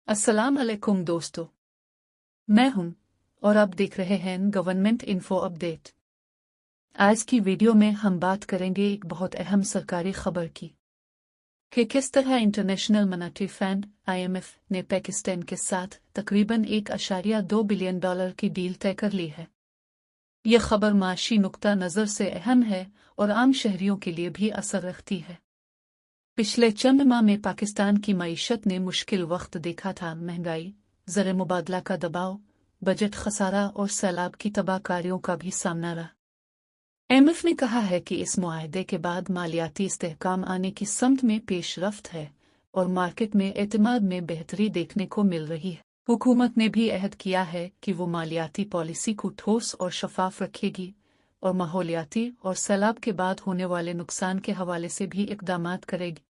अस्सलाम अलैकुम दोस्तों, मैं हूं और आप देख रहे हैं गवर्नमेंट इन्फो अपडेट। आज की वीडियो में हम बात करेंगे एक बहुत अहम सरकारी खबर की कि किस तरह इंटरनेशनल मॉनेटरी फंड (IMF) ने पाकिस्तान के साथ तकरीबन $1.2 बिलियन की डील तय कर ली है। यह खबर माशी नुक्ता नज़र से अहम है और आम शहरियों के लिए भी असर रखती है। पिछले चंद माह में पाकिस्तान की मईशत ने मुश्किल वक्त देखा था। महंगाई, ज़र मुबादला का दबाव, बजट खसारा और सैलाब की तबाहकारियों का भी सामना रहा। IMF ने कहा है कि इस मुआहदे के बाद मालियाती इस्तेहकाम आने की समत में पेशरफ्त है और मार्केट में एतमाद में बेहतरी देखने को मिल रही है। हुकूमत ने भी अहद किया है कि वो मालियाती पॉलिसी को ठोस और शफाफ रखेगी और माहौलियाती और सैलाब के बाद होने वाले नुकसान के हवाले से भी इक़दामात करेगी।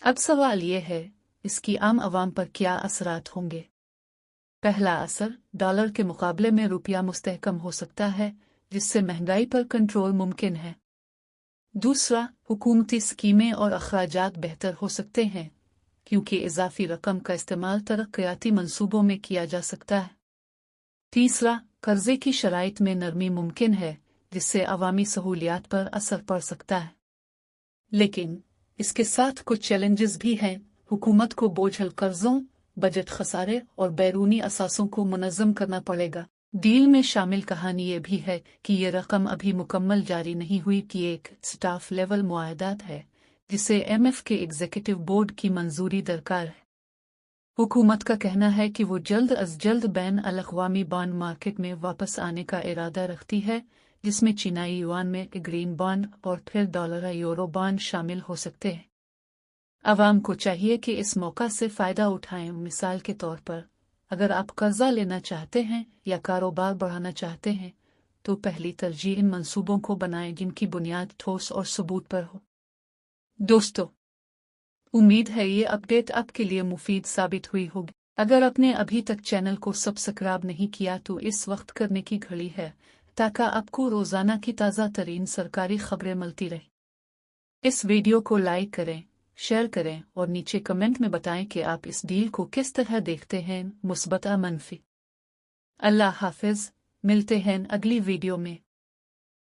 अब सवाल ये है, इसकी आम आवाम पर क्या असरात होंगे? पहला असर, डॉलर के मुकाबले में रुपया मुस्तहकम हो सकता है, जिससे महंगाई पर कंट्रोल मुमकिन है। दूसरा, हुकूमती स्कीमें और अखराजात बेहतर हो सकते हैं, क्योंकि इजाफी रकम का इस्तेमाल तरक्याती मंसूबों में किया जा सकता है। तीसरा, कर्जे की शराइत में नरमी मुमकिन है, जिससे अवामी सहूलियात पर असर पड़ सकता है। लेकिन इसके साथ कुछ चैलेंजेस भी हैं। हुकूमत को बोझल कर्जों, बजट खसारे और बैरूनी असासों को मुनज़्ज़म करना पड़ेगा। डील में शामिल कहानी ये भी है कि ये रकम अभी मुकम्मल जारी नहीं हुई कि एक स्टाफ लेवल मुआहदा है, जिसे IMF के एग्जीक्यूटिव बोर्ड की मंजूरी दरकार है। हुकूमत का कहना है कि वो जल्द अज जल्द बैन अल-अक़वामी बॉन्ड मार्केट में वापस आने का इरादा रखती है, जिसमें चीनाई युआन में ग्रीन बॉन्ड और फिर डॉलर यूरो बॉन्ड शामिल हो सकते हैं। आवाम को चाहिए कि इस मौका से फ़ायदा उठाएं। मिसाल के तौर पर, अगर आप कर्जा लेना चाहते हैं या कारोबार बढ़ाना चाहते हैं, तो पहली तरजीह इन मंसूबों को बनाएं जिनकी बुनियाद ठोस और सबूत पर हो। दोस्तों, उम्मीद है ये अपडेट आपके लिए मुफीद साबित हुई होगी। अगर आपने अभी तक चैनल को सब्सक्राइब नहीं किया तो इस वक्त करने की घड़ी है, ताकि आपको रोज़ाना की ताज़ा तरीन सरकारी खबरें मिलती रहें। इस वीडियो को लाइक करें, शेयर करें और नीचे कमेंट में बताएं कि आप इस डील को किस तरह देखते हैं, मुस्बत या मनफी। अल्लाह हाफिज़, मिलते हैं अगली वीडियो में।